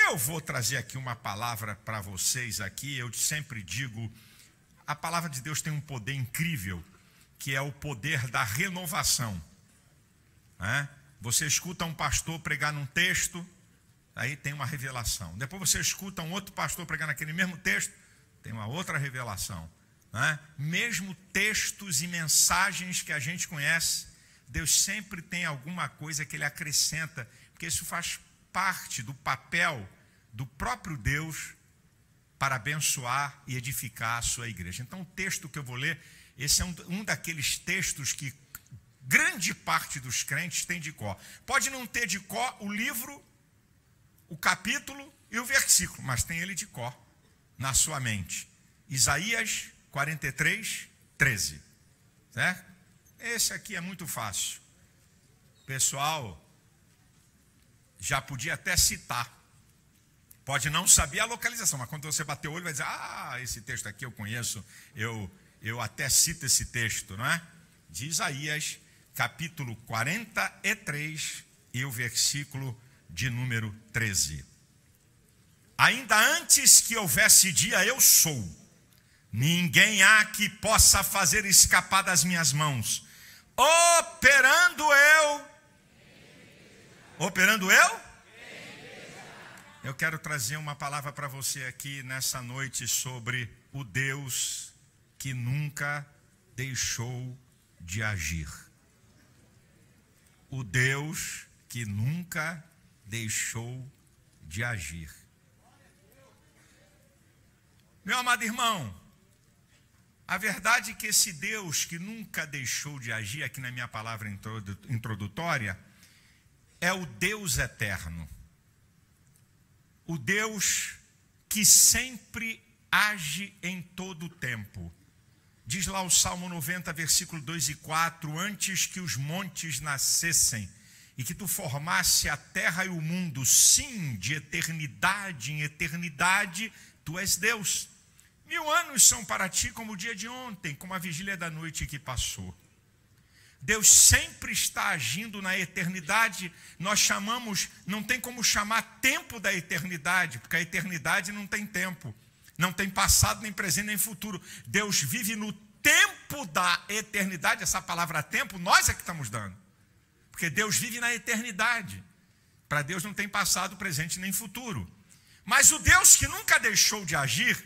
Eu vou trazer aqui uma palavra para vocês aqui. Eu sempre digo, a palavra de Deus tem um poder incrível, que é o poder da renovação. Você escuta um pastor pregar num texto, aí tem uma revelação. Depois você escuta um outro pastor pregar naquele mesmo texto, tem uma outra revelação. Mesmo textos e mensagens que a gente conhece, Deus sempre tem alguma coisa que Ele acrescenta, porque isso faz parte do papel do próprio Deus para abençoar e edificar a sua igreja. Então o texto que eu vou ler, esse é um daqueles textos que grande parte dos crentes tem de cor. Pode não ter de cor o livro, o capítulo e o versículo, mas tem ele de cor na sua mente. Isaías 43, 13. Certo? Esse aqui é muito fácil. Pessoal, já podia até citar. Pode não saber a localização, mas quando você bater o olho vai dizer, esse texto aqui eu conheço, eu até cito esse texto, não é? De Isaías, capítulo 43 e o versículo de número 13. Ainda antes que houvesse dia, eu sou. Ninguém há que possa fazer escapar das minhas mãos. Operando eu? Eu quero trazer uma palavra para você aqui nessa noite sobre o Deus que nunca deixou de agir. O Deus que nunca deixou de agir. Meu amado irmão, a verdade é que esse Deus que nunca deixou de agir, aqui na minha palavra introdutória, é o Deus eterno. O Deus que sempre age em todo o tempo. Diz lá o Salmo 90, versículo 2 e 4, antes que os montes nascessem e que tu formasse a terra e o mundo, sim, de eternidade em eternidade, tu és Deus. 1000 anos são para ti como o dia de ontem, como a vigília da noite que passou. Deus sempre está agindo na eternidade. Nós chamamos, não tem como chamar tempo da eternidade, porque a eternidade não tem tempo. Não tem passado, nem presente, nem futuro. Deus vive no tempo da eternidade. Essa palavra tempo, nós é que estamos dando. Porque Deus vive na eternidade. Para Deus não tem passado, presente, nem futuro. Mas o Deus que nunca deixou de agir,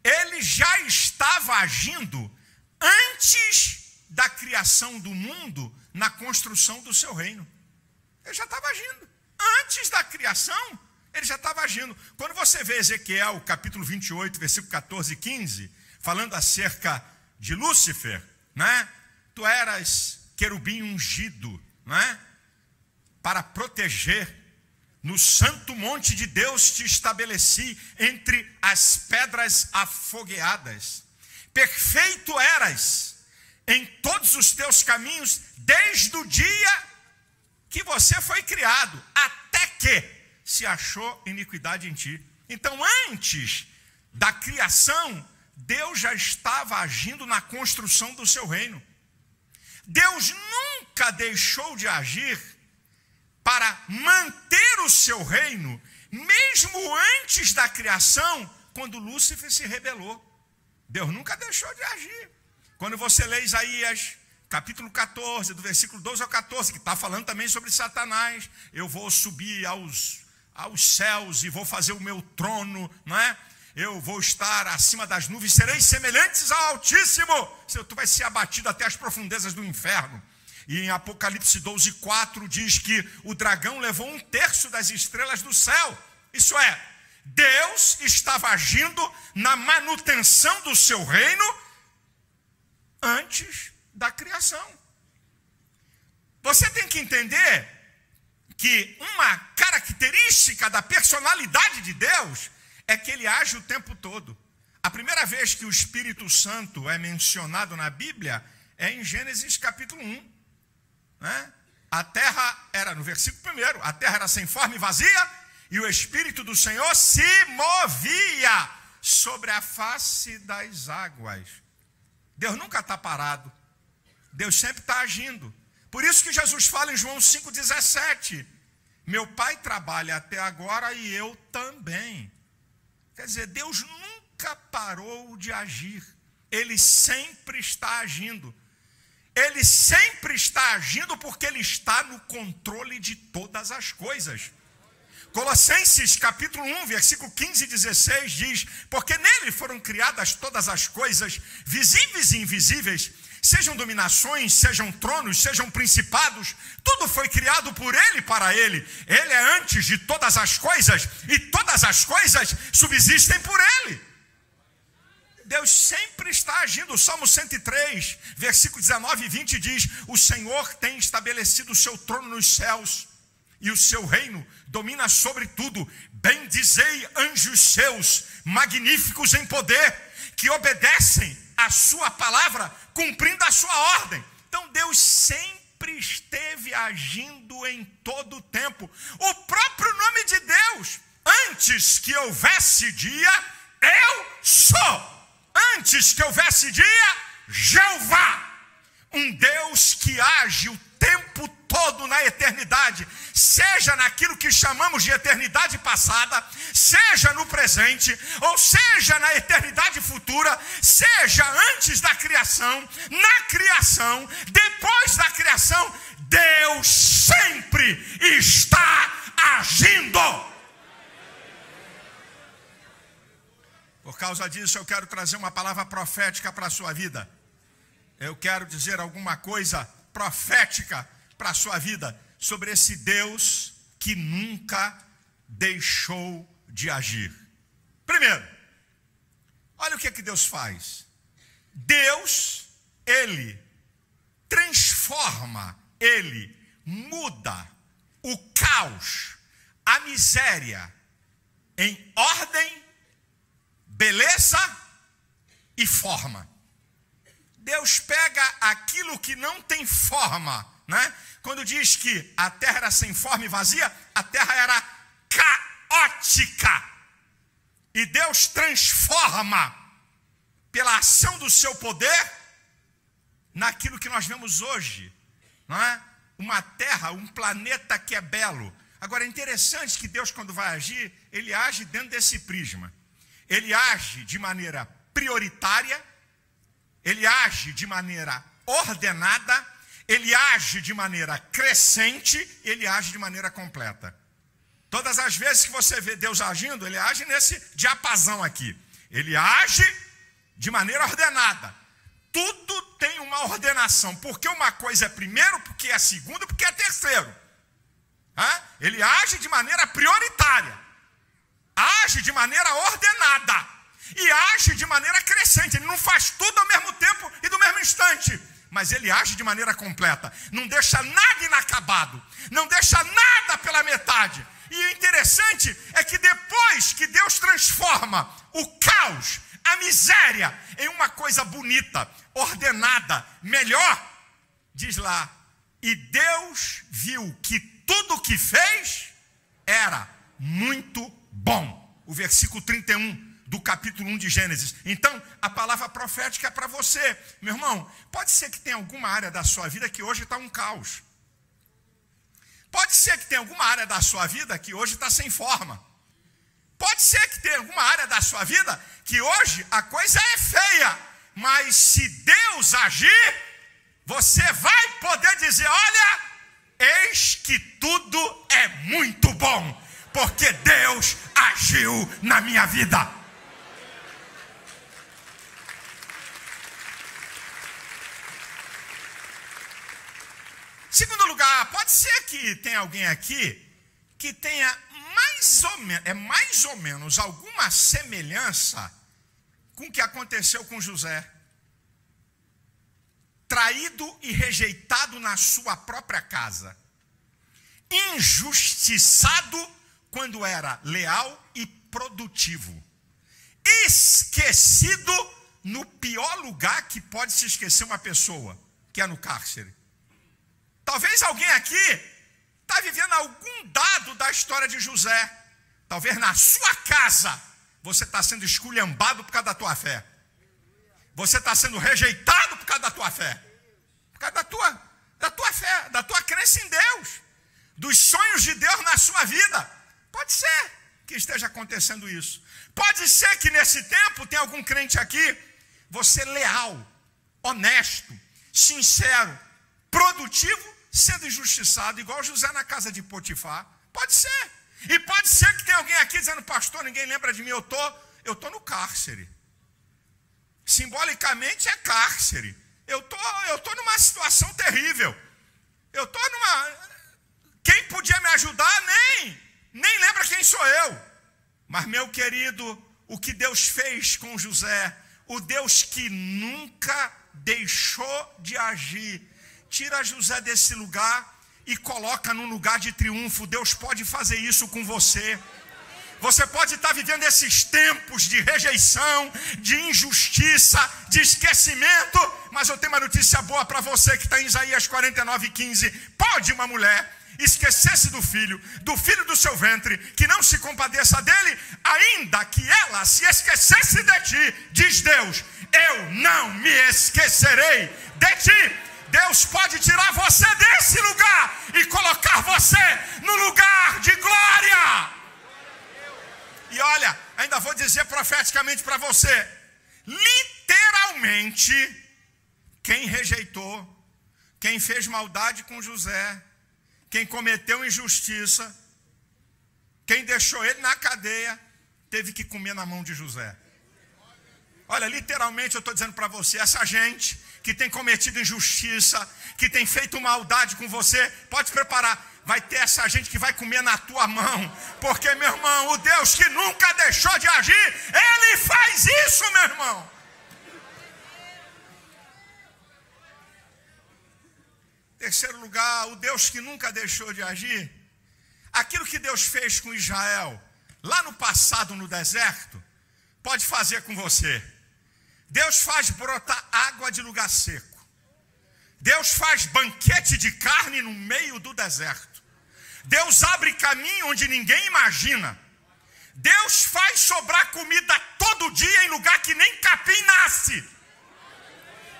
Ele já estava agindo antes da criação do mundo na construção do seu reino. Ele já estava agindo. Antes da criação, ele já estava agindo. Quando você vê Ezequiel, capítulo 28, versículo 14 e 15, falando acerca de Lúcifer, né? Tu eras querubim ungido, né? Para proteger. No santo monte de Deus te estabeleci entre as pedras afogueadas. Perfeito eras em todos os teus caminhos, desde o dia que você foi criado, até que se achou iniquidade em ti. Então, antes da criação, Deus já estava agindo na construção do seu reino. Deus nunca deixou de agir para manter o seu reino, mesmo antes da criação, quando Lúcifer se rebelou. Deus nunca deixou de agir. Quando você lê Isaías, capítulo 14, do versículo 12 ao 14, que está falando também sobre Satanás, eu vou subir aos céus e vou fazer o meu trono, não é? Eu vou estar acima das nuvens, serei semelhantes ao Altíssimo. Tu vai ser abatido até as profundezas do inferno. E em Apocalipse 12, 4 diz que o dragão levou 1/3 das estrelas do céu. Isso é, Deus estava agindo na manutenção do seu reino antes da criação. Você tem que entender que uma característica da personalidade de Deus é que ele age o tempo todo. A primeira vez que o Espírito Santo é mencionado na Bíblia é em Gênesis capítulo 1. Né? A terra era, no versículo 1, a terra era sem forma e vazia, e o Espírito do Senhor se movia sobre a face das águas. Deus nunca está parado. Deus sempre está agindo. Por isso que Jesus fala em João 5,17, Meu pai trabalha até agora e eu também. Quer dizer, Deus nunca parou de agir. Ele sempre está agindo. Ele sempre está agindo porque Ele está no controle de todas as coisas. Colossenses capítulo 1, versículo 15 e 16 diz: porque nele foram criadas todas as coisas, visíveis e invisíveis, sejam dominações, sejam tronos, sejam principados, tudo foi criado por Ele e para Ele. Ele é antes de todas as coisas e todas as coisas subsistem por Ele. Deus sempre está agindo. O Salmo 103, versículo 19 e 20 diz: o Senhor tem estabelecido o seu trono nos céus e o seu reino domina sobre tudo. Bendizei anjos seus, magníficos em poder, que obedecem a sua palavra, cumprindo a sua ordem. Então Deus sempre esteve agindo em todo o tempo. O próprio nome de Deus: antes que houvesse dia, eu sou. Antes que houvesse dia, Jeová. Um Deus que age o tempo todo na eternidade, seja naquilo que chamamos de eternidade passada, seja no presente, ou seja na eternidade futura, seja antes da criação, na criação, depois da criação. Deus sempre está agindo. Por causa disso, eu quero trazer uma palavra profética para a sua vida. Eu quero dizer alguma coisa profética para a sua vida sobre esse Deus que nunca deixou de agir. Primeiro, olha o que Deus faz. Deus, Ele transforma, Ele muda o caos, a miséria em ordem, beleza e forma. Deus pega aquilo que não tem forma, né? Quando diz que a terra era sem forma e vazia, a terra era caótica. E Deus transforma, pela ação do seu poder, naquilo que nós vemos hoje, não é? Uma terra, um planeta que é belo. Agora é interessante que Deus, quando vai agir, Ele age dentro desse prisma. Ele age de maneira prioritária, Ele age de maneira ordenada, Ele age de maneira crescente, Ele age de maneira completa. Todas as vezes que você vê Deus agindo, Ele age nesse diapasão aqui. Ele age de maneira ordenada. Tudo tem uma ordenação. Porque uma coisa é primeiro, porque é segundo, porque é terceiro. Ele age de maneira prioritária. Age de maneira ordenada e age de maneira crescente. Ele não faz tudo ao mesmo tempo e do mesmo instante, mas ele age de maneira completa. Não deixa nada inacabado, não deixa nada pela metade. E o interessante é que depois que Deus transforma o caos, a miséria, em uma coisa bonita, ordenada, melhor, diz lá: e Deus viu que tudo o que fez era muito bom. O versículo 31 do capítulo 1 de Gênesis. Então, a palavra profética é para você. Meu irmão, pode ser que tenha alguma área da sua vida que hoje está um caos. Pode ser que tenha alguma área da sua vida que hoje está sem forma. Pode ser que tenha alguma área da sua vida que hoje a coisa é feia. Mas se Deus agir, você vai poder dizer: olha, eis que tudo é muito bom, porque Deus agiu na minha vida. Segundo lugar, pode ser que tenha alguém aqui que tenha mais ou menos alguma semelhança com o que aconteceu com José. Traído e rejeitado na sua própria casa. Injustiçado quando era leal e produtivo. Esquecido no pior lugar que pode se esquecer uma pessoa, que é no cárcere. Talvez alguém aqui está vivendo algum dado da história de José. Talvez na sua casa você está sendo esculhambado por causa da tua fé. Você está sendo rejeitado por causa da tua fé. Por causa da tua fé, da tua crença em Deus. dos sonhos de Deus na sua vida. Pode ser que esteja acontecendo isso. Pode ser que nesse tempo tem algum crente aqui, você leal, honesto, sincero, produtivo, sendo injustiçado, igual José na casa de Potifar. Pode ser. E pode ser que tenha alguém aqui dizendo, pastor, ninguém lembra de mim, eu tô no cárcere. Simbolicamente é cárcere. Eu tô numa situação terrível. Eu tô numa... Quem podia me ajudar, nem lembra quem sou eu. Mas, meu querido, o que Deus fez com José, o Deus que nunca deixou de agir, tira José desse lugar e coloca num lugar de triunfo. Deus pode fazer isso com você. Você pode estar vivendo esses tempos de rejeição, de injustiça, de esquecimento, mas eu tenho uma notícia boa para você que está em Isaías 49:15. Pode uma mulher esquecer-se do filho do seu ventre, que não se compadeça dele, ainda que ela se esquecesse de ti, diz Deus, eu não me esquecerei de ti. Deus pode tirar você desse lugar e colocar você no lugar de glória. E olha, ainda vou dizer profeticamente para você, literalmente, quem rejeitou, quem fez maldade com José, quem cometeu injustiça, quem deixou ele na cadeia, teve que comer na mão de José. Olha, literalmente eu estou dizendo para você, essa gente que tem cometido injustiça, que tem feito maldade com você, pode se preparar. Vai ter essa gente que vai comer na tua mão. Porque, meu irmão, o Deus que nunca deixou de agir, Ele faz isso, meu irmão. Terceiro lugar, o Deus que nunca deixou de agir. Aquilo que Deus fez com Israel, lá no passado no deserto, pode fazer com você. Deus faz brotar água de lugar seco. Deus faz banquete de carne no meio do deserto. Deus abre caminho onde ninguém imagina. Deus faz sobrar comida todo dia em lugar que nem capim nasce.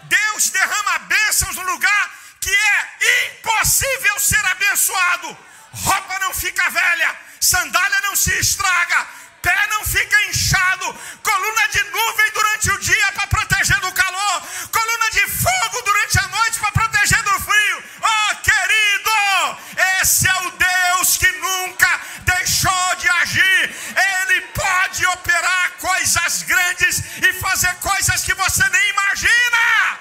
Deus derrama bênçãos no lugar que é impossível ser abençoado. Roupa não fica velha, sandália não se estraga, pé não fica inchado, coluna de nuvem durante o dia para proteger do calor, coluna de fogo durante a noite para proteger do frio. Oh, querido, esse é o Deus que nunca deixou de agir. Ele pode operar coisas grandes e fazer coisas que você nem imagina.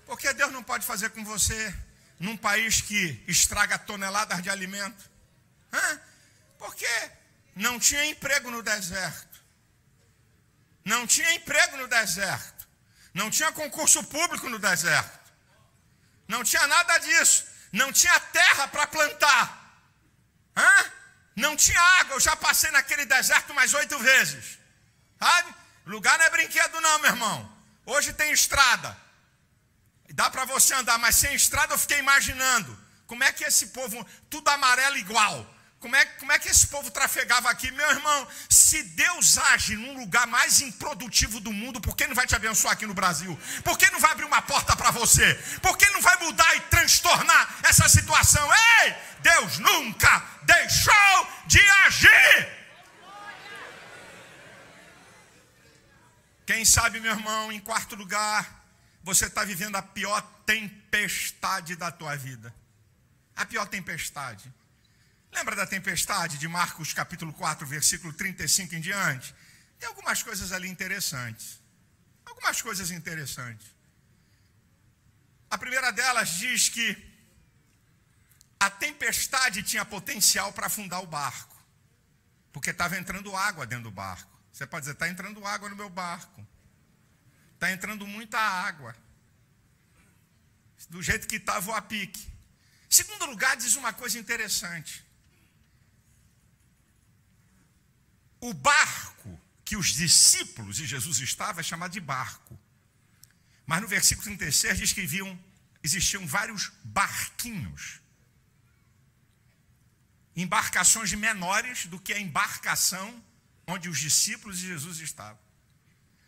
Porque Deus não pode fazer com você num país que estraga toneladas de alimento? Porque não tinha emprego no deserto. Não tinha emprego no deserto. Não tinha concurso público no deserto. Não tinha nada disso. Não tinha terra para plantar. Não tinha água. Eu já passei naquele deserto mais 8 vezes. Sabe? Lugar não é brinquedo não, meu irmão. Hoje tem estrada. Dá para você andar, mas sem estrada eu fiquei imaginando. Como é que esse povo, tudo amarelo igual. Como é que esse povo trafegava aqui? Meu irmão, se Deus age num lugar mais improdutivo do mundo, por que não vai te abençoar aqui no Brasil? Por que não vai abrir uma porta para você? Por que não vai mudar e transtornar essa situação? Ei, Deus nunca deixou de agir. Quem sabe, meu irmão, em quarto lugar, você está vivendo a pior tempestade da tua vida. A pior tempestade. Lembra da tempestade de Marcos capítulo 4, versículo 35 em diante? Tem algumas coisas ali interessantes. Algumas coisas interessantes. A primeira delas diz que a tempestade tinha potencial para afundar o barco. Porque estava entrando água dentro do barco. Você pode dizer, está entrando água no meu barco. Está entrando muita água. Do jeito que está, vou a pique. Segundo lugar, diz uma coisa interessante. O barco que os discípulos e Jesus estavam é chamado de barco. Mas no versículo 36 diz que existiam vários barquinhos. Embarcações menores do que a embarcação onde os discípulos e Jesus estavam.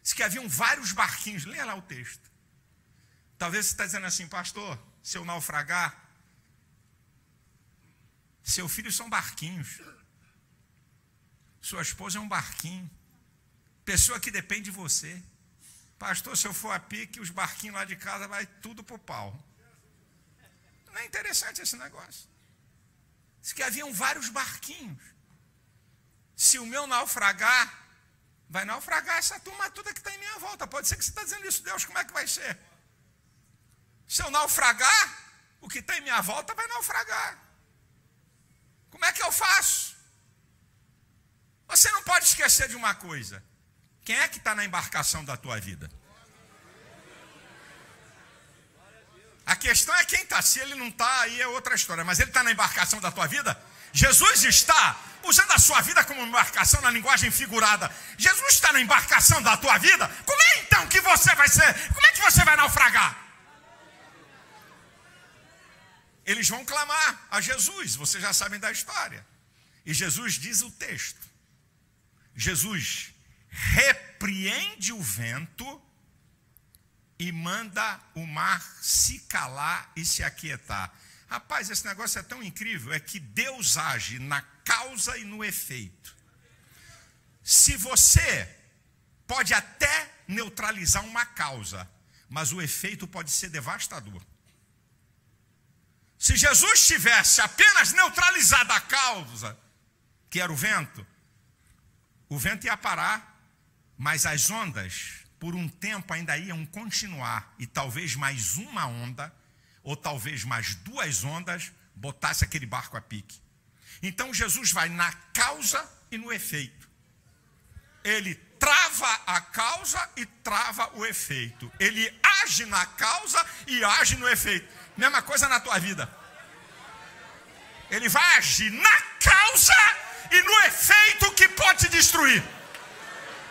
Diz que haviam vários barquinhos. Leia lá o texto. Talvez você está dizendo assim, pastor, se eu naufragar, seu filho são barquinhos. Sua esposa é um barquinho. Pessoa que depende de você. Pastor, se eu for a pique, os barquinhos lá de casa vai tudo pro pau. Não é interessante esse negócio? Diz que haviam vários barquinhos. Se o meu naufragar, vai naufragar essa turma toda que está em minha volta. Pode ser que você está dizendo isso, Deus, como é que vai ser? Se eu naufragar, o que está em minha volta vai naufragar. Como é que eu faço? Você não pode esquecer de uma coisa. Quem é que está na embarcação da tua vida? A questão é quem está. Se ele não está, aí é outra história. Mas ele está na embarcação da tua vida? Jesus está usando a sua vida como embarcação na linguagem figurada. Jesus está na embarcação da tua vida? Como é então que você vai ser? Como é que você vai naufragar? Eles vão clamar a Jesus, vocês já sabem da história. E Jesus diz o texto. Jesus repreende o vento e manda o mar se calar e se aquietar. Rapaz, esse negócio é tão incrível, é que Deus age na causa e no efeito. Se você pode até neutralizar uma causa, mas o efeito pode ser devastador. Se Jesus tivesse apenas neutralizado a causa, que era o vento ia parar, mas as ondas, por um tempo, ainda iam continuar, e talvez mais uma onda, ou talvez mais duas ondas, botasse aquele barco a pique. Então Jesus vai na causa e no efeito. Ele trava a causa e trava o efeito. Ele age na causa e age no efeito. Mesma coisa na tua vida. Ele vai agir na causa e no efeito que pode te destruir.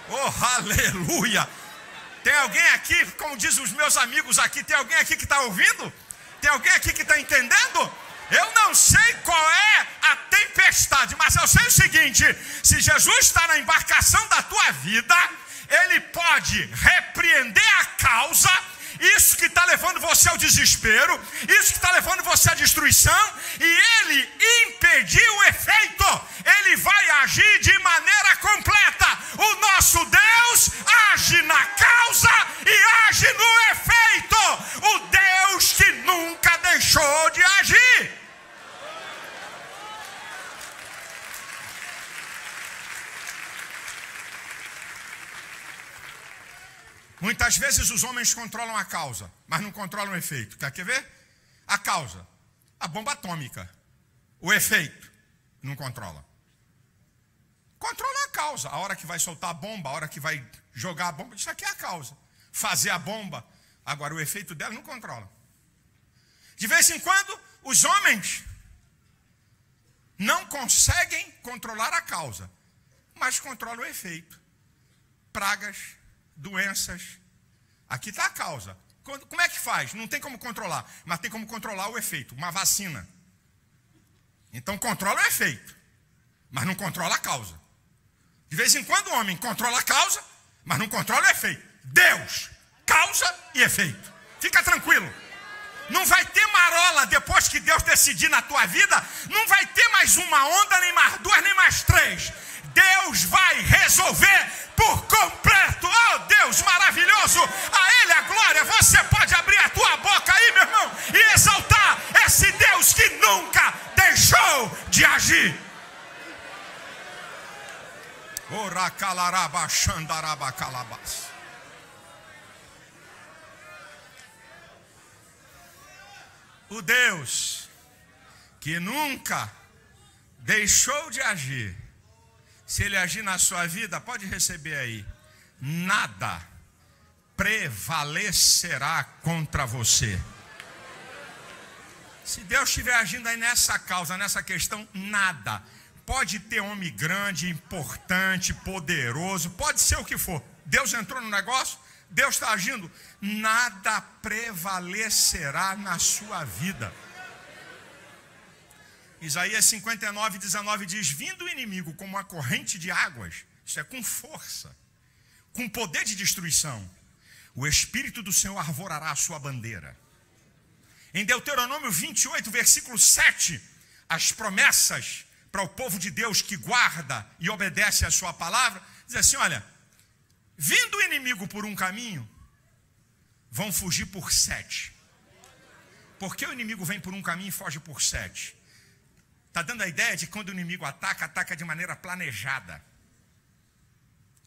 Oh, aleluia! Tem alguém aqui, como dizem os meus amigos aqui, tem alguém aqui que está ouvindo? Tem alguém aqui que está entendendo? Eu não sei qual é a tempestade, mas eu sei o seguinte: se Jesus está na embarcação da tua vida, Ele pode repreender a causa, isso que está levando você ao desespero, isso que está levando você à destruição, e Ele impedir o efeito. Ele vai agir de maneira completa. O nosso Deus age na causa e age no efeito. O Deus que nunca deixou de agir. Muitas vezes os homens controlam a causa, mas não controlam o efeito. Quer ver? A causa, a bomba atômica. O efeito, não controla. Controla a causa. A hora que vai soltar a bomba, a hora que vai jogar a bomba, isso aqui é a causa. Fazer a bomba. Agora o efeito dela não controla. De vez em quando, os homens não conseguem controlar a causa, mas controlam o efeito. Pragas, doenças. Aqui está a causa. Como é que faz? Não tem como controlar, mas tem como controlar o efeito. Uma vacina. Então controla o efeito, mas não controla a causa. De vez em quando o homem controla a causa, mas não controla o efeito. Deus, causa e efeito. Fica tranquilo. Não vai ter marola depois que Deus decidir na tua vida. Não vai ter mais uma onda, nem mais duas, nem mais três. Deus vai resolver por completo. Oh, Deus maravilhoso, a Ele a glória. Você pode abrir a tua boca aí, meu irmão, e exaltar esse Deus que nunca deixou de agir. Ora calaraba xandaraba calabas. O Deus que nunca deixou de agir, se Ele agir na sua vida, pode receber aí, nada prevalecerá contra você. Se Deus estiver agindo aí nessa causa, nessa questão, nada. Pode ter homem grande, importante, poderoso, pode ser o que for. Deus entrou no negócio, Deus está agindo, nada prevalecerá na sua vida. Isaías 59:19 diz: vindo o inimigo como uma corrente de águas Isso é com força, com poder de destruição. O Espírito do Senhor arvorará a sua bandeira. Em Deuteronômio 28, versículo 7, as promessas para o povo de Deus que guarda e obedece a sua palavra, diz assim, olha, vindo o inimigo por um caminho, vão fugir por 7. Por que o inimigo vem por um caminho e foge por 7? Está dando a ideia de que quando o inimigo ataca, ataca de maneira planejada.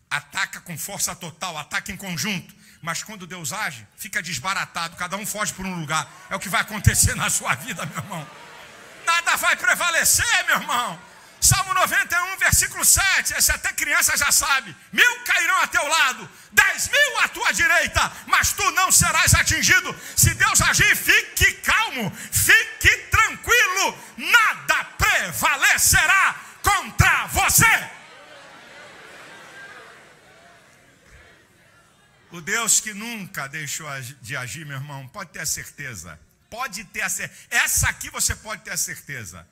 Ataca com força total, ataca em conjunto. Mas quando Deus age, fica desbaratado, cada um foge por um lugar. É o que vai acontecer na sua vida, meu irmão. Nada vai prevalecer, meu irmão. Salmo 91, versículo 7, esse até criança já sabe. 1000 cairão a teu lado, 10.000 à tua direita, mas tu não serás atingido. Se Deus agir, fique calmo, fique tranquilo, nada prevalecerá contra você. O Deus que nunca deixou de agir, meu irmão, pode ter a certeza. Pode ter a certeza. Essa aqui você pode ter a certeza.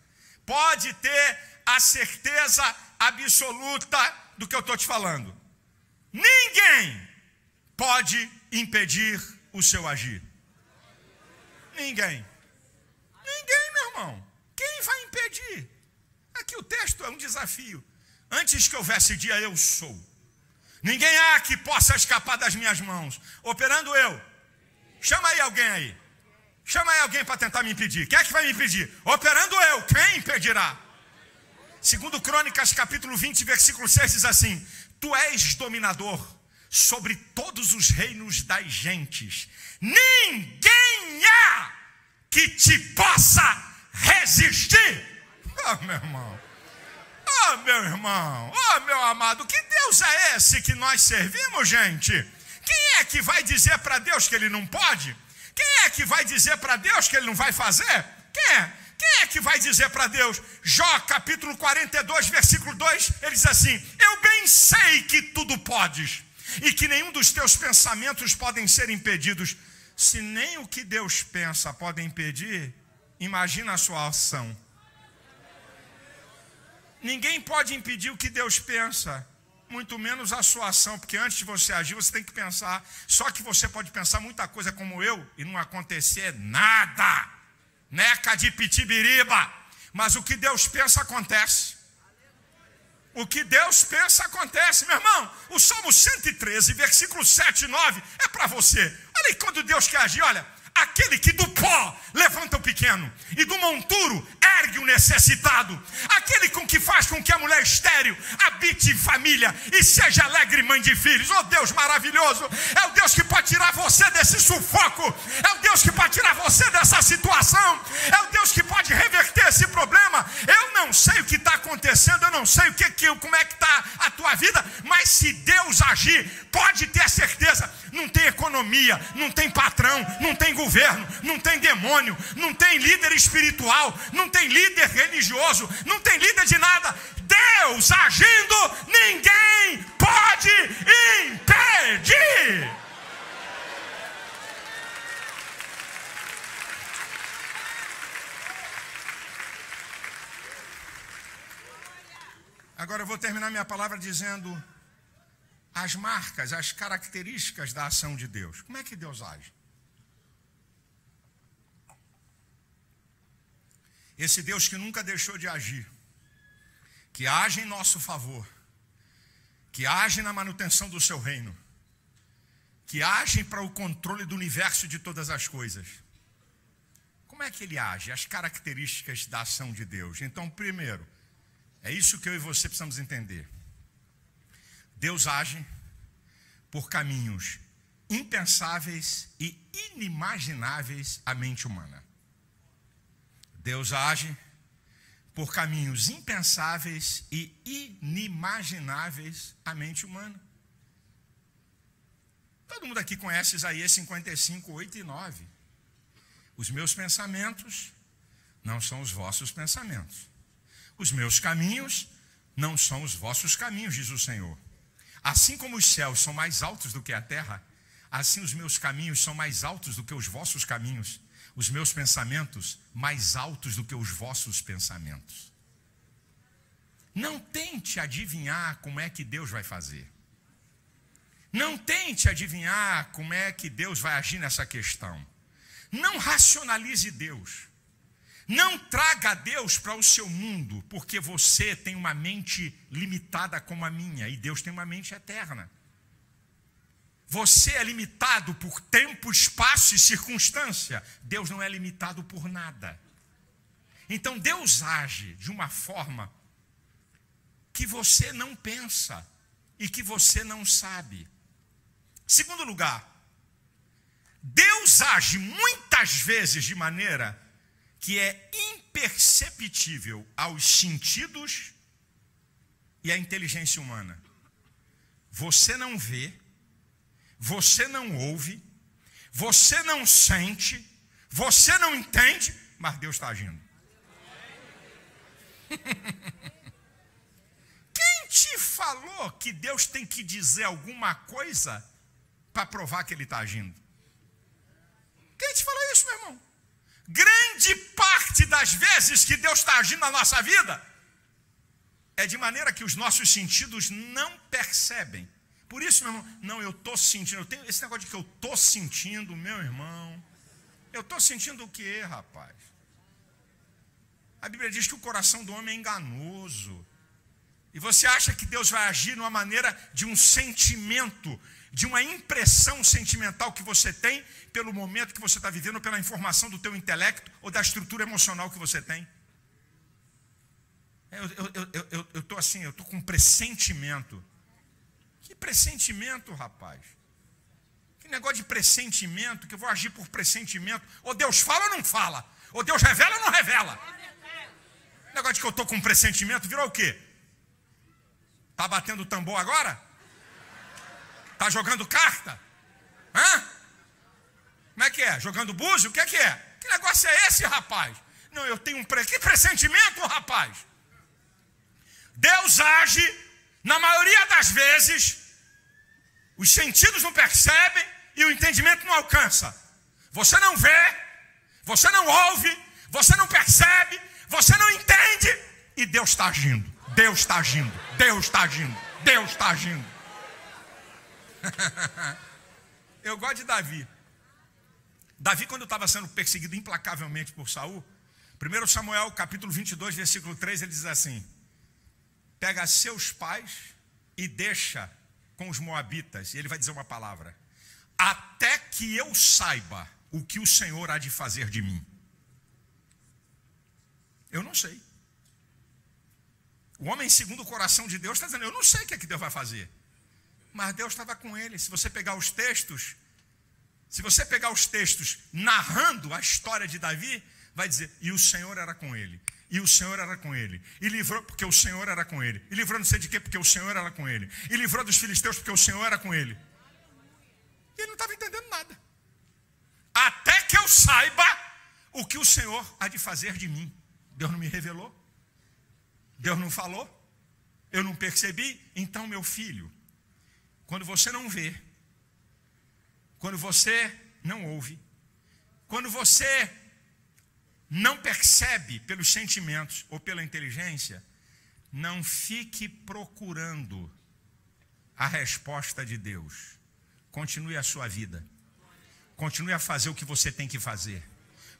Pode ter a certeza absoluta do que eu estou te falando. Ninguém pode impedir o seu agir. Ninguém. Ninguém, meu irmão. Quem vai impedir? Aqui o texto é um desafio. Antes que houvesse dia, eu sou. Ninguém há que possa escapar das minhas mãos. Operando eu. Chama aí alguém aí. Chama aí alguém para tentar me impedir. Quem é que vai me impedir? Operando eu. Quem impedirá? Segundo Crônicas, capítulo 20, versículo 6, diz assim: tu és dominador sobre todos os reinos das gentes. Ninguém há que te possa resistir. Oh, meu irmão. Oh, meu irmão. Oh, meu amado. Que Deus é esse que nós servimos, gente? Quem é que vai dizer para Deus que Ele não pode? Quem é que vai dizer para Deus que Ele não vai fazer? Quem é? Quem é que vai dizer para Deus? Jó, capítulo 42, versículo 2, ele diz assim: eu bem sei que tudo podes, e que nenhum dos teus pensamentos podem ser impedidos. Se nem o que Deus pensa pode impedir, imagina a sua ação. Ninguém pode impedir o que Deus pensa, muito menos a sua ação, porque antes de você agir, você tem que pensar. Só que você pode pensar muita coisa como eu, e não acontecer nada. Neca de pitibiriba. Mas o que Deus pensa acontece. O que Deus pensa acontece, meu irmão. O Salmo 113, versículo 7 e 9 é para você. Olha aí, quando Deus quer agir, olha: aquele que do pó levanta o pequeno e do monturo ergue o necessitado, aquele com que faz com que a mulher estéril habite família e seja alegre mãe de filhos. Oh, Deus maravilhoso! É o Deus que pode tirar você desse sufoco, é o Deus que pode tirar você dessa situação, é o Deus que pode reverter esse problema. Eu não sei o que está acontecendo, eu não sei como é que está a tua vida, mas se Deus agir, pode ter certeza, não tem economia, não tem patrão, não tem governo, não tem demônio, não tem líder espiritual, não tem líder religioso, não tem líder de nada. Deus agindo, ninguém pode impedir. Agora eu vou terminar minha palavra dizendo as marcas, as características da ação de Deus. Como é que Deus age? Esse Deus que nunca deixou de agir, que age em nosso favor, que age na manutenção do seu reino, que age para o controle do universo e de todas as coisas. Como é que ele age? As características da ação de Deus. Então, primeiro, é isso que eu e você precisamos entender. Deus age por caminhos impensáveis e inimagináveis à mente humana. Deus age por caminhos impensáveis e inimagináveis à mente humana. Todo mundo aqui conhece Isaías 55, 8 e 9. Os meus pensamentos não são os vossos pensamentos. Os meus caminhos não são os vossos caminhos, diz o Senhor. Assim como os céus são mais altos do que a terra, assim os meus caminhos são mais altos do que os vossos caminhos. Os meus pensamentos mais altos do que os vossos pensamentos. Não tente adivinhar como é que Deus vai fazer. Não tente adivinhar como é que Deus vai agir nessa questão. Não racionalize Deus. Não traga Deus para o seu mundo, porque você tem uma mente limitada como a minha, e Deus tem uma mente eterna. Você é limitado por tempo, espaço e circunstância. Deus não é limitado por nada. Então Deus age de uma forma que você não pensa e que você não sabe. Segundo lugar, Deus age muitas vezes de maneira que é imperceptível aos sentidos e à inteligência humana. Você não vê, você não ouve, você não sente, você não entende, mas Deus está agindo. Quem te falou que Deus tem que dizer alguma coisa para provar que Ele está agindo? Quem te falou isso, meu irmão? Grande parte das vezes que Deus está agindo na nossa vida é de maneira que os nossos sentidos não percebem. Por isso, meu irmão, não, eu estou sentindo, eu tenho esse negócio de que eu estou sentindo, meu irmão. Eu estou sentindo o quê, rapaz? A Bíblia diz que o coração do homem é enganoso. E você acha que Deus vai agir de uma maneira de um sentimento, de uma impressão sentimental que você tem pelo momento que você está vivendo, pela informação do teu intelecto ou da estrutura emocional que você tem? Eu estou assim, eu estou com um pressentimento. Que pressentimento, rapaz? Que negócio de pressentimento, que eu vou agir por pressentimento? Ou Deus fala ou não fala? Ou Deus revela ou não revela? O negócio de que eu estou com um pressentimento virou o quê? Está batendo tambor agora? Está jogando carta? Hã? Como é que é? Jogando búzio? O que é? Que negócio é esse, rapaz? Não, eu tenho que pressentimento, rapaz? Deus age, na maioria das vezes, os sentidos não percebem e o entendimento não alcança. Você não vê, você não ouve, você não percebe, você não entende, e Deus está agindo. Deus está agindo, Deus está agindo, Deus está agindo. Eu gosto de Davi. Davi, quando estava sendo perseguido implacavelmente por Saul, 1 Samuel capítulo 22, versículo 3, ele diz assim: pega seus pais e deixa com os moabitas, e ele vai dizer uma palavra: até que eu saiba o que o Senhor há de fazer de mim. Eu não sei. O homem segundo o coração de Deus está dizendo: eu não sei o que é que Deus vai fazer. Mas Deus estava com ele. Se você pegar os textos, narrando a história de Davi, vai dizer: e o Senhor era com ele. E o Senhor era com ele. E livrou porque o Senhor era com ele. E livrou não sei de quê porque o Senhor era com ele. E livrou dos filisteus porque o Senhor era com ele. E ele não estava entendendo nada. Até que eu saiba o que o Senhor há de fazer de mim. Deus não me revelou. Deus não falou. Eu não percebi. Então, meu filho, quando você não vê, quando você não ouve, quando você não percebe pelos sentimentos ou pela inteligência, não fique procurando a resposta de Deus. Continue a sua vida. Continue a fazer o que você tem que fazer.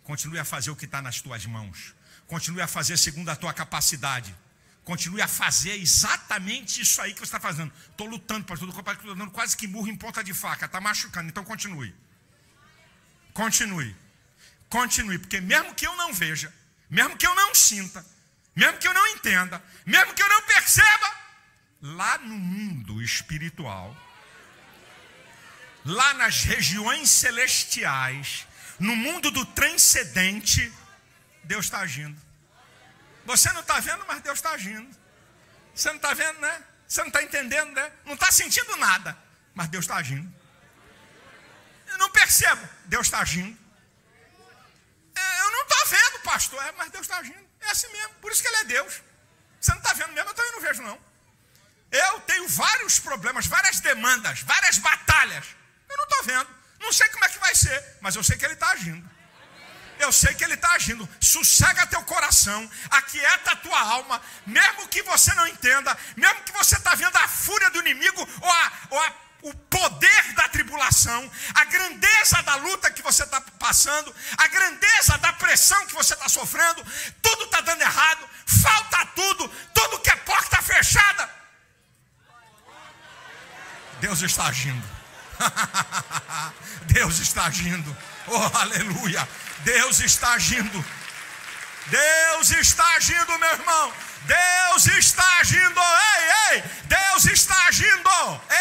Continue a fazer o que está nas tuas mãos. Continue a fazer segundo a tua capacidade. Continue a fazer exatamente isso aí que você está fazendo. Estou lutando, pastor, estou dando quase que murro em ponta de faca. Está machucando, então continue. Continue. Continue, porque mesmo que eu não veja, mesmo que eu não sinta, mesmo que eu não entenda, mesmo que eu não perceba, lá no mundo espiritual, lá nas regiões celestiais, no mundo do transcendente, Deus está agindo. Você não está vendo, mas Deus está agindo. Você não está vendo, né? Você não está entendendo, né? Não está sentindo nada, mas Deus está agindo. Eu não percebo, Deus está agindo. Eu não estou vendo, pastor, mas Deus está agindo. É assim mesmo, por isso que Ele é Deus. Você não está vendo mesmo, eu também não vejo não. Eu tenho vários problemas, várias demandas, várias batalhas. Eu não estou vendo, não sei como é que vai ser, mas eu sei que Ele está agindo. Eu sei que Ele está agindo. Sossega teu coração, aquieta a tua alma, mesmo que você não entenda, mesmo que você está vendo a fúria do inimigo o poder da tribulação, a grandeza da luta que você está passando, a grandeza da pressão que você está sofrendo, tudo está dando errado, falta tudo que é porta fechada. Deus está agindo. Deus está agindo. Oh, aleluia. Deus está agindo. Deus está agindo, meu irmão. Deus está agindo. Ei, ei. Deus está agindo.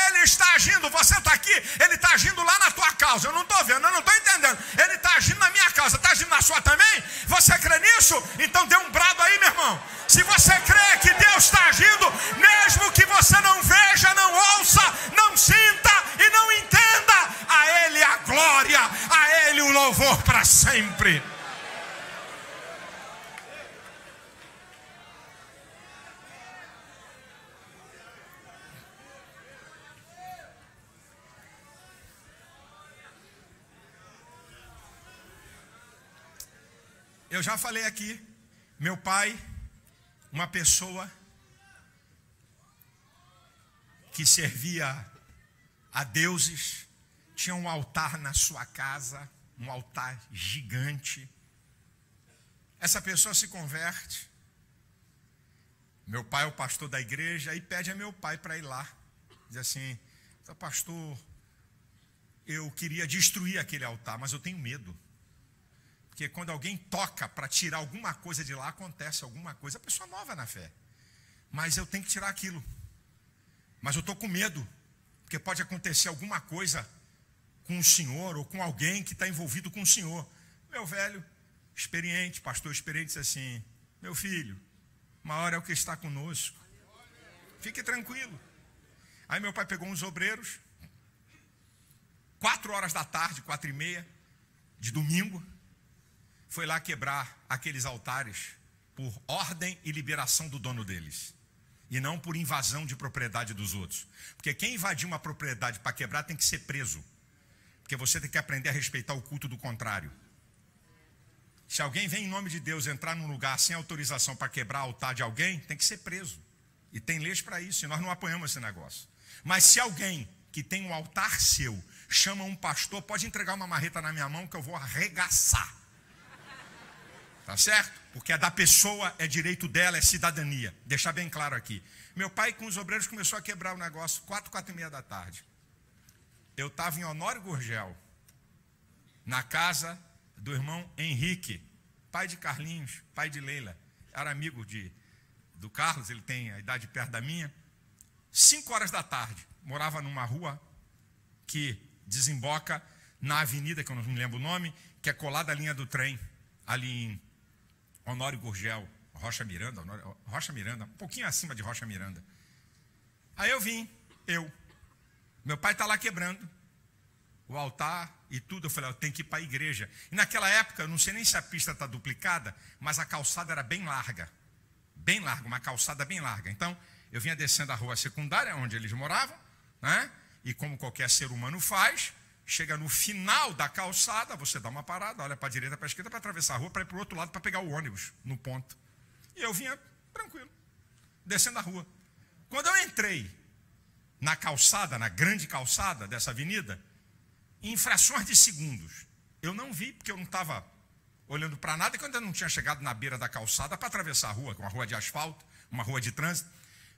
Ele está agindo. Você está aqui. Ele está agindo lá na tua causa. Eu não estou vendo, eu não estou entendendo. Ele está agindo na minha causa. Está agindo na sua também? Você crê nisso? Então dê um brado aí, meu irmão. Se você crê que Deus está agindo, mesmo que você não veja, não ouça, não sinta e não entenda, a Ele a glória, a Ele o louvor para sempre. Eu já falei aqui, meu pai, uma pessoa que servia a deuses, tinha um altar na sua casa, um altar gigante. Essa pessoa se converte. Meu pai é o pastor da igreja e pede a meu pai para ir lá. Diz assim: pastor, eu queria destruir aquele altar, mas eu tenho medo. Porque quando alguém toca para tirar alguma coisa de lá, acontece alguma coisa. A pessoa nova na fé. Mas eu tenho que tirar aquilo. Mas eu estou com medo. Porque pode acontecer alguma coisa com o senhor ou com alguém que está envolvido com o senhor. Meu velho, experiente, pastor experiente, disse assim: meu filho, maior é o que está conosco. Fique tranquilo. Aí meu pai pegou uns obreiros. 4 horas da tarde, 4h30 de domingo. Foi lá quebrar aqueles altares por ordem e liberação do dono deles. E não por invasão de propriedade dos outros. Porque quem invadir uma propriedade para quebrar tem que ser preso. Porque você tem que aprender a respeitar o culto do contrário. Se alguém vem em nome de Deus entrar num lugar sem autorização para quebrar o altar de alguém, tem que ser preso. E tem leis para isso, e nós não apoiamos esse negócio. Mas se alguém que tem um altar seu chama um pastor, pode entregar uma marreta na minha mão que eu vou arregaçar. Tá certo? Porque é da pessoa, é direito dela, é cidadania. Deixar bem claro aqui. Meu pai com os obreiros começou a quebrar o negócio 4h30 da tarde. Eu estava em Honório Gurgel, na casa do irmão Henrique, pai de Carlinhos, pai de Leila. Era amigo do Carlos, ele tem a idade perto da minha. 5 horas da tarde, morava numa rua que desemboca na avenida, que eu não me lembro o nome, que é colada à linha do trem, ali em Honório Gurgel, Rocha Miranda, um pouquinho acima de Rocha Miranda. Aí eu vim, meu pai está lá quebrando o altar e tudo. Eu falei: eu tenho que ir para a igreja. E naquela época, eu não sei nem se a pista está duplicada, mas a calçada era bem larga, uma calçada bem larga. Então, eu vinha descendo a rua secundária, onde eles moravam, né? E como qualquer ser humano faz, chega no final da calçada, você dá uma parada, olha para a direita, para a esquerda, para atravessar a rua, para ir para o outro lado, para pegar o ônibus no ponto. E eu vinha tranquilo, descendo a rua. Quando eu entrei na calçada, na grande calçada dessa avenida, em frações de segundos, eu não vi, porque eu não estava olhando para nada, que eu ainda não tinha chegado na beira da calçada para atravessar a rua, que é uma rua de asfalto, uma rua de trânsito,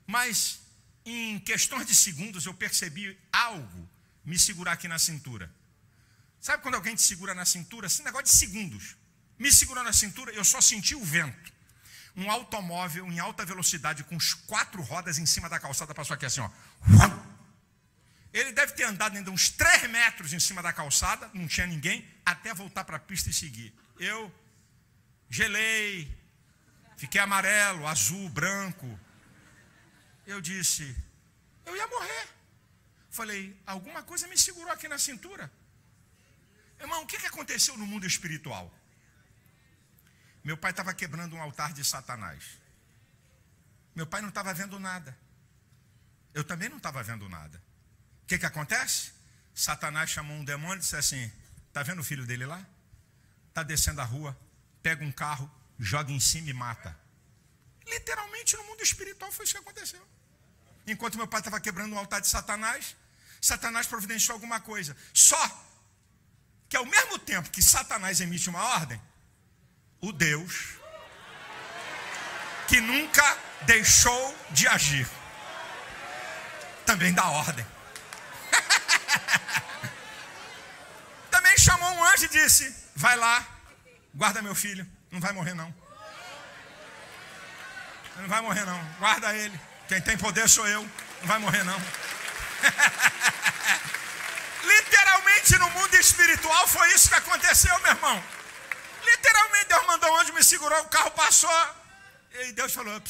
mas em questões de segundos eu percebi algo me segurar aqui na cintura. Sabe quando alguém te segura na cintura? Esse negócio de segundos. Me segurou na cintura, eu só senti o vento. Um automóvel em alta velocidade com 4 rodas em cima da calçada passou aqui assim, ó. Ele deve ter andado ainda uns 3 metros em cima da calçada, não tinha ninguém, até voltar para a pista e seguir. Eu gelei, fiquei amarelo, azul, branco. Eu disse: eu ia morrer. Falei: alguma coisa me segurou aqui na cintura. Irmão, o que aconteceu no mundo espiritual? Meu pai estava quebrando um altar de Satanás. Meu pai não estava vendo nada. Eu também não estava vendo nada. O que acontece? Satanás chamou um demônio e disse assim: está vendo o filho dele lá? está descendo a rua, pega um carro, joga em cima e mata. Literalmente no mundo espiritual foi isso que aconteceu. Enquanto meu pai estava quebrando o altar de Satanás, Satanás providenciou alguma coisa. Só que ao mesmo tempo que Satanás emite uma ordem, o Deus que nunca deixou de agir também dá ordem. Também chamou um anjo e disse: vai lá, guarda meu filho, não vai morrer não. Não vai morrer não, guarda ele. Quem tem poder sou eu, não vai morrer não. Literalmente no mundo espiritual foi isso que aconteceu, meu irmão. Literalmente Deus mandou um anjo, me segurou, o carro passou. E Deus falou: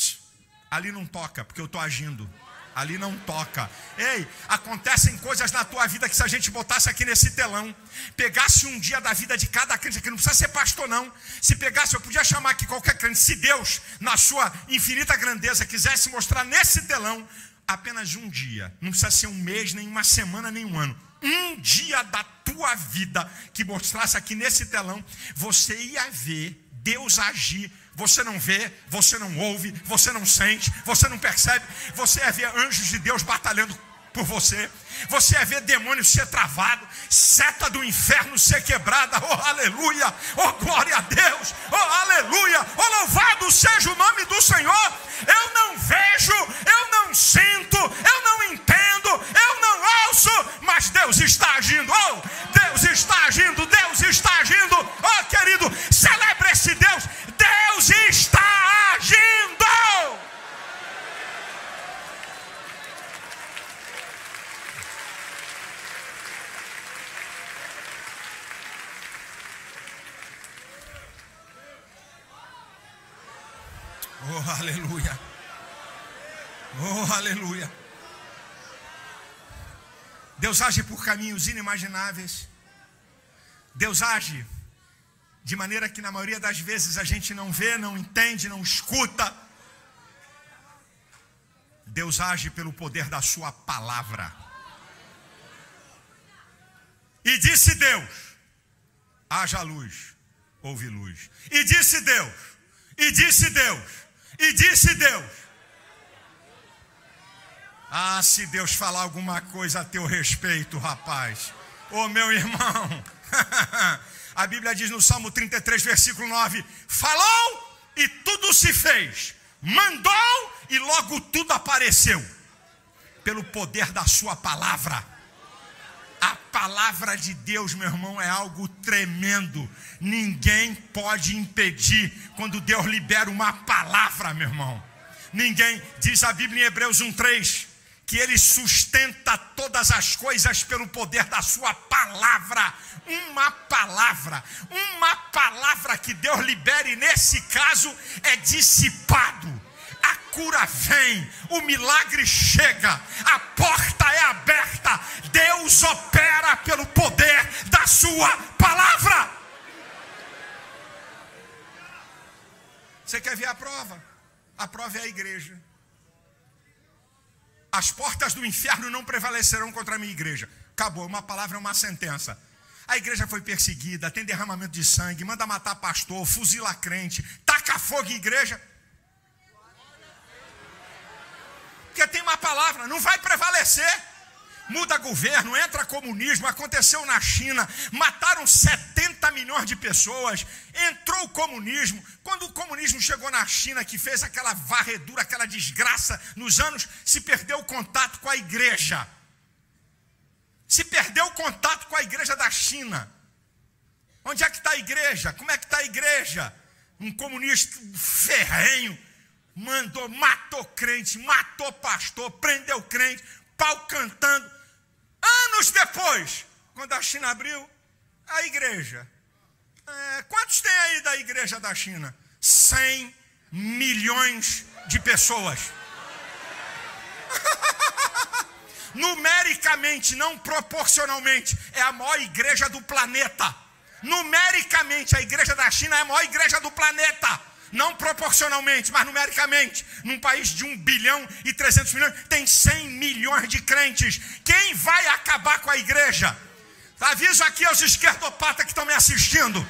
ali não toca, porque eu estou agindo. Ali não toca. Ei, acontecem coisas na tua vida que se a gente botasse aqui nesse telão, pegasse um dia da vida de cada crente aqui, não precisa ser pastor não, se pegasse, eu podia chamar aqui qualquer crente, se Deus, na sua infinita grandeza, quisesse mostrar nesse telão, apenas um dia, não precisa ser um mês, nem uma semana, nem um ano, um dia da tua vida, que mostrasse aqui nesse telão, você ia ver Deus agir. Você não vê, você não ouve, você não sente, você não percebe. Você ia ver anjos de Deus batalhando por você. Você ia ver demônio ser travado, seta do inferno ser quebrada. Oh, aleluia! Oh, glória a Deus! Oh, aleluia! Oh, louvado seja o nome do Senhor! Eu não vejo, eu não sinto, eu não entendo, eu não ouço, mas Deus está agindo. Oh, Deus está agindo, Deus está agindo. Oh, querido, celebre esse Deus. Deus está agindo. Oh, aleluia. Oh, aleluia. Deus age por caminhos inimagináveis. Deus age de maneira que na maioria das vezes a gente não vê, não entende, não escuta. Deus age pelo poder da sua palavra. E disse Deus: haja luz, houve luz. E disse Deus, e disse Deus, e disse Deus. Ah, se Deus falar alguma coisa a teu respeito, rapaz. Ô, meu irmão. A Bíblia diz no Salmo 33, versículo 9: falou e tudo se fez, mandou e logo tudo apareceu, pelo poder da sua palavra. A palavra de Deus, meu irmão, é algo tremendo. Ninguém pode impedir quando Deus libera uma palavra, meu irmão. Ninguém. Diz a Bíblia em Hebreus 1:3 que Ele sustenta todas as coisas pelo poder da sua palavra. Uma palavra que Deus libere, nesse caso, é dissipado. A cura vem, o milagre chega, a porta é aberta. Deus opera pelo poder da sua palavra. Você quer ver a prova? A prova é a igreja. As portas do inferno não prevalecerão contra a minha igreja. Acabou, uma palavra é uma sentença. A igreja foi perseguida, tem derramamento de sangue, manda matar pastor, fuzila crente, taca fogo em igreja. Porque tem uma palavra, não vai prevalecer. Muda governo, entra comunismo, aconteceu na China, mataram 70 milhões de pessoas, entrou o comunismo. Quando o comunismo chegou na China, que fez aquela varredura, aquela desgraça nos anos, se perdeu o contato com a igreja. Se perdeu o contato com a igreja da China. Onde é que está a igreja? Como é que está a igreja? Um comunista ferrenho matou crente, matou pastor, prendeu crente, pau cantando. Anos depois, quando a China abriu, a igreja. Quantos tem aí da igreja da China? 100 milhões de pessoas. Numericamente, não proporcionalmente, é a maior igreja do planeta. Numericamente, a igreja da China é a maior igreja do planeta. Não proporcionalmente, mas numericamente. Num país de 1 bilhão e 300 milhões, tem 100 milhões de crentes. Quem vai acabar com a igreja? Aviso aqui aos esquerdopatas que estão me assistindo.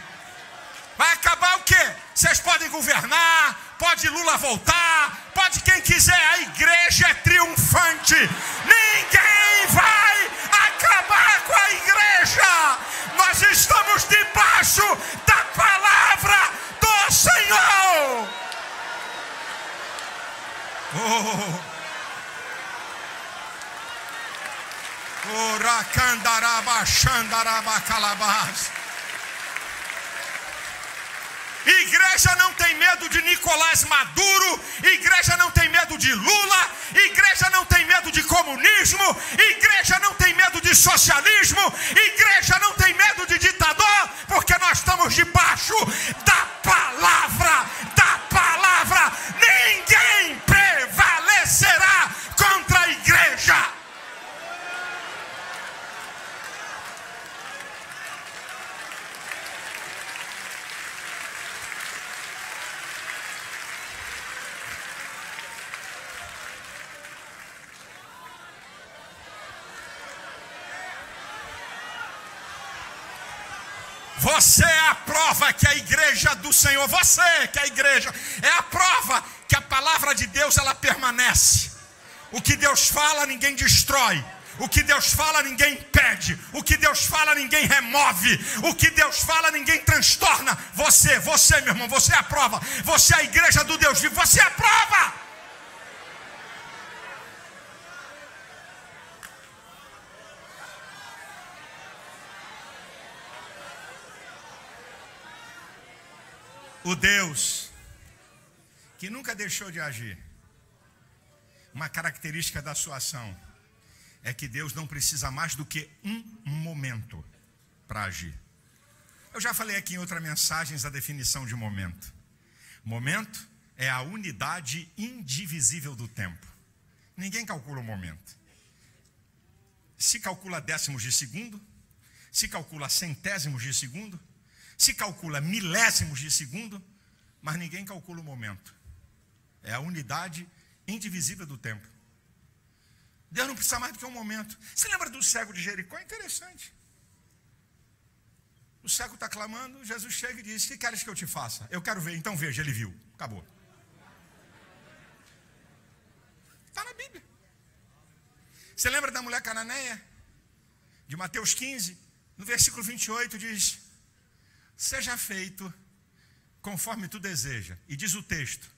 Vai acabar o quê? Vocês podem governar, pode Lula voltar, pode quem quiser, a igreja é triunfante. Ninguém vai acabar com a igreja. Nós estamos debaixo da palavra do Senhor. Igreja não tem medo de Nicolás Maduro, igreja não tem medo de Lula, igreja não tem medo de comunismo, igreja não tem medo de socialismo, igreja não tem medo de ditador, porque nós estamos debaixo da palavra, da palavra. Ninguém prevalecerá contra a igreja. Você é a prova que a igreja do Senhor, você que é a igreja, é a prova que a palavra de Deus ela permanece. O que Deus fala ninguém destrói, o que Deus fala ninguém impede, o que Deus fala ninguém remove, o que Deus fala ninguém transtorna. Você meu irmão, você é a prova, você é a igreja do Deus vivo, você é a prova. O Deus que nunca deixou de agir. Uma característica da sua ação é que Deus não precisa mais do que um momento para agir. Eu já falei aqui em outras mensagens a definição de momento. Momento é a unidade indivisível do tempo. Ninguém calcula o momento. Se calcula décimos de segundo, se calcula centésimos de segundo, se calcula milésimos de segundo, mas ninguém calcula o momento. É a unidade indivisível do tempo. Deus não precisa mais do que um momento. Você lembra do cego de Jericó? É interessante. O cego está clamando, Jesus chega e diz: "Que queres que eu te faça?" "Eu quero ver." "Então veja." Ele viu. Acabou. Está na Bíblia. Você lembra da mulher cananeia? De Mateus 15, no versículo 28 diz: "Seja feito conforme tu deseja." E diz o texto: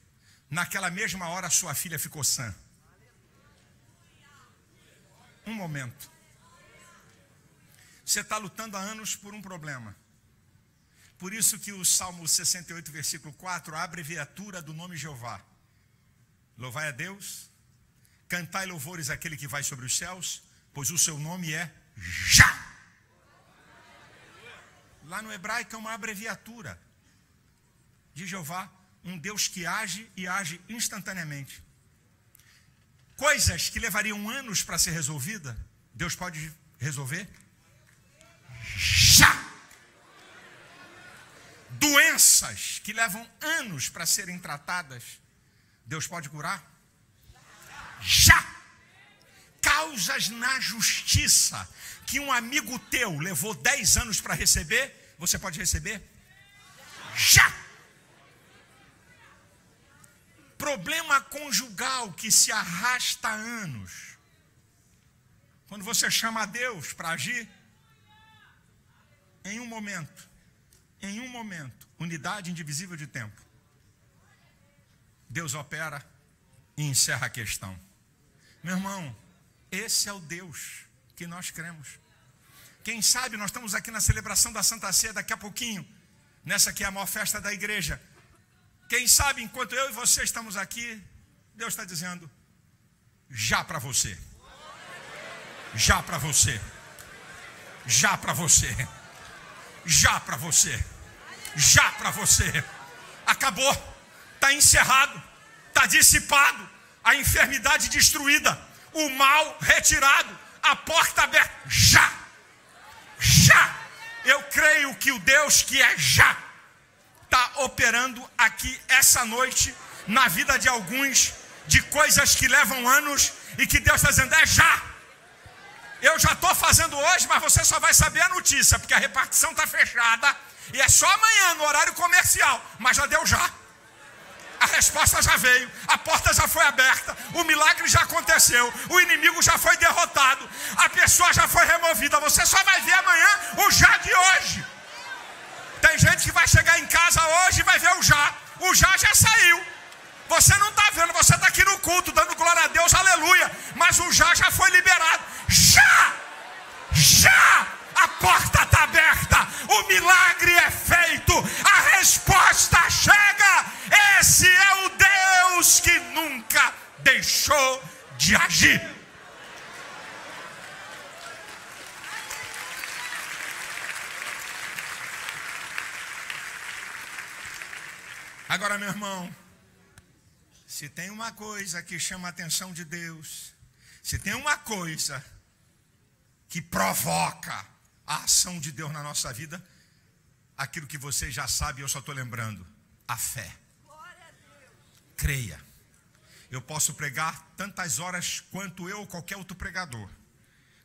naquela mesma hora sua filha ficou sã. Um momento. Você está lutando há anos por um problema. Por isso que o Salmo 68, versículo 4, a abreviatura do nome Jeová. Louvai a Deus, cantai louvores àquele que vai sobre os céus, pois o seu nome é Já. Lá no hebraico é uma abreviatura de Jeová, um Deus que age e age instantaneamente. Coisas que levariam anos para ser resolvida, Deus pode resolver já. Doenças que levam anos para serem tratadas, Deus pode curar já. Causas na justiça que um amigo teu levou 10 anos para receber, você pode receber já. Problema conjugal que se arrasta há anos, quando você chama a Deus para agir, em um momento, unidade indivisível de tempo, Deus opera e encerra a questão. Meu irmão, esse é o Deus que nós cremos. Quem sabe nós estamos aqui na celebração da Santa Ceia daqui a pouquinho, nessa que é a maior festa da igreja. Quem sabe enquanto eu e você estamos aqui, Deus está dizendo já para você. Já para você. Já para você. Já para você. Já para você. Acabou. Está encerrado. Está dissipado. A enfermidade destruída. O mal retirado. A porta aberta. Já. Já. Eu creio que o Deus que é já está operando aqui essa noite na vida de alguns, de coisas que levam anos e que Deus está dizendo é já. Eu já estou fazendo hoje, mas você só vai saber a notícia, porque a repartição está fechada. E é só amanhã, no horário comercial, mas já deu já. A resposta já veio, a porta já foi aberta, o milagre já aconteceu, o inimigo já foi derrotado, a pessoa já foi removida. Você só vai ver amanhã o já de hoje. Tem gente que vai chegar em casa hoje e vai ver o já saiu. Você não está vendo, você está aqui no culto, dando glória a Deus, aleluia, mas o já foi liberado. Já! A porta está aberta, o milagre é feito, a resposta chega. Esse é o Deus que nunca deixou de agir. Agora, meu irmão, se tem uma coisa que chama a atenção de Deus, se tem uma coisa que provoca a ação de Deus na nossa vida, aquilo que você já sabe, eu só estou lembrando: a fé. Creia. Eu posso pregar tantas horas quanto eu ou qualquer outro pregador,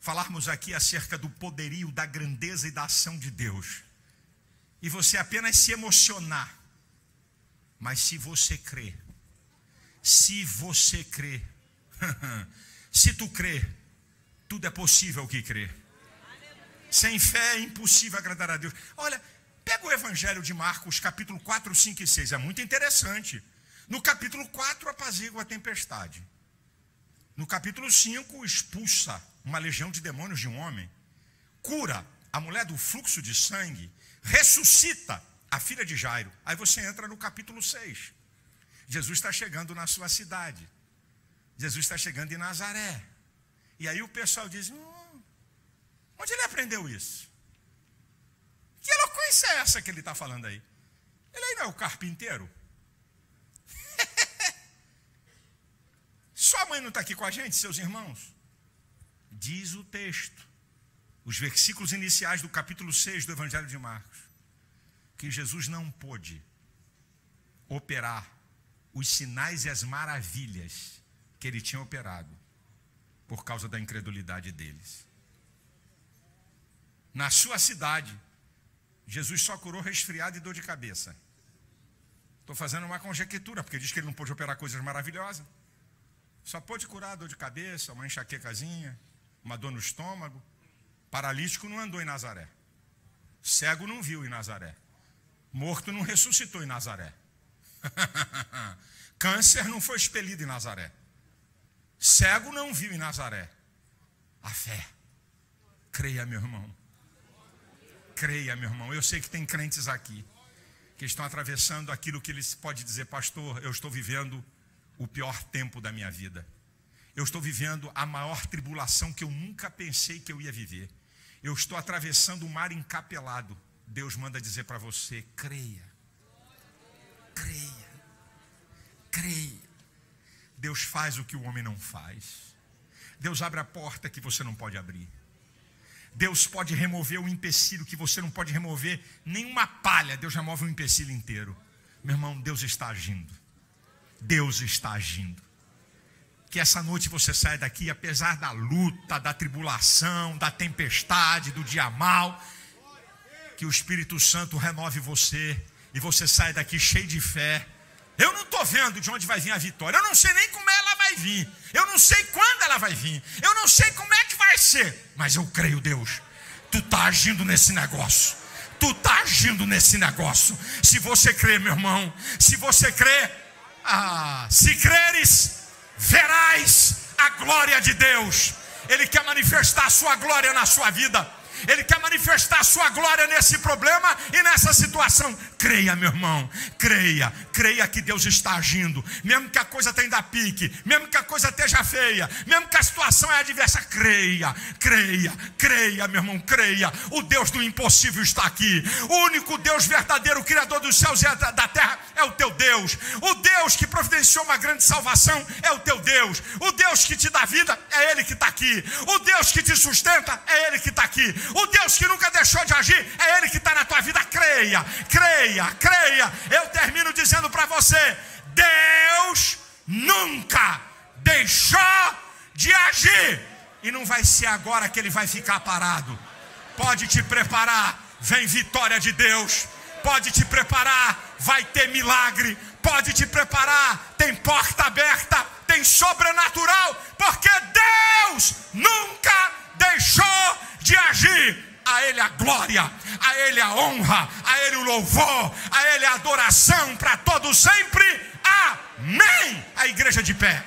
falarmos aqui acerca do poderio, da grandeza e da ação de Deus, e você apenas se emocionar. Mas se você crê, se tu crê, tudo é possível que crê. Sem fé é impossível agradar a Deus. Olha, pega o Evangelho de Marcos, capítulo 4, 5 e 6. É muito interessante. No capítulo 4, apazigua a tempestade. No capítulo 5, expulsa uma legião de demônios de um homem. Cura a mulher do fluxo de sangue. Ressuscita a filha de Jairo. Aí você entra no capítulo 6. Jesus está chegando na sua cidade. Jesus está chegando em Nazaré. E aí o pessoal diz: onde ele aprendeu isso? Que eloquência é essa que ele está falando aí? Ele aí não é o carpinteiro? Sua mãe não está aqui com a gente, seus irmãos? Diz o texto, os versículos iniciais do capítulo 6 do Evangelho de Marcos, que Jesus não pôde operar os sinais e as maravilhas que ele tinha operado por causa da incredulidade deles. Na sua cidade, Jesus só curou resfriado e dor de cabeça. Estou fazendo uma conjectura, porque diz que ele não pôde operar coisas maravilhosas. Só pôde curar dor de cabeça, uma enxaquecazinha, uma dor no estômago. Paralítico não andou em Nazaré. Cego não viu em Nazaré. Morto não ressuscitou em Nazaré. Câncer não foi expelido em Nazaré. Cego não viu em Nazaré. A fé. Creia, meu irmão. Creia, meu irmão. Eu sei que tem crentes aqui que estão atravessando aquilo que eles podem dizer: pastor, eu estou vivendo o pior tempo da minha vida. Eu estou vivendo a maior tribulação que eu nunca pensei que eu ia viver. Eu estou atravessando o mar encapelado. Deus manda dizer para você: creia. Creia. Creia. Deus faz o que o homem não faz. Deus abre a porta que você não pode abrir. Deus pode remover o empecilho que você não pode remover nenhuma palha. Deus remove o empecilho inteiro. Meu irmão, Deus está agindo. Deus está agindo. Que essa noite você saia daqui, apesar da luta, da tribulação, da tempestade, do dia mau, que o Espírito Santo renove você e você saia daqui cheio de fé. Eu não estou vendo de onde vai vir a vitória. Eu não sei nem como ela vai vir. Eu não sei quando ela vai vir. Eu não sei como é que vai ser. Mas eu creio, Deus. Tu está agindo nesse negócio. Tu está agindo nesse negócio. Se você crê, meu irmão. Se você crê. Se creres, verás a glória de Deus. Ele quer manifestar a sua glória na sua vida. Ele quer manifestar a sua glória nesse problema e nessa situação. Creia, meu irmão, creia. Creia que Deus está agindo. Mesmo que a coisa tenha pique, mesmo que a coisa esteja feia, mesmo que a situação é adversa, creia, creia, creia, meu irmão, creia. O Deus do impossível está aqui. O único Deus verdadeiro, Criador dos céus e da terra, é o teu Deus. O Deus que providenciou uma grande salvação é o teu Deus. O Deus que te dá vida é Ele que está aqui. O Deus que te sustenta é Ele que está aqui. O Deus que nunca deixou de agir é Ele que está na tua vida. Creia, creia, creia. Eu termino dizendo para você: Deus nunca deixou de agir. E não vai ser agora que Ele vai ficar parado. Pode te preparar, Vem vitória de Deus. Pode te preparar, vai ter milagre. Pode te preparar, tem porta aberta, tem sobrenatural, porque Deus nunca deixou de agir. A Ele a glória, a Ele a honra, a Ele o louvor, a Ele a adoração para todos sempre. Amém. A igreja de pé.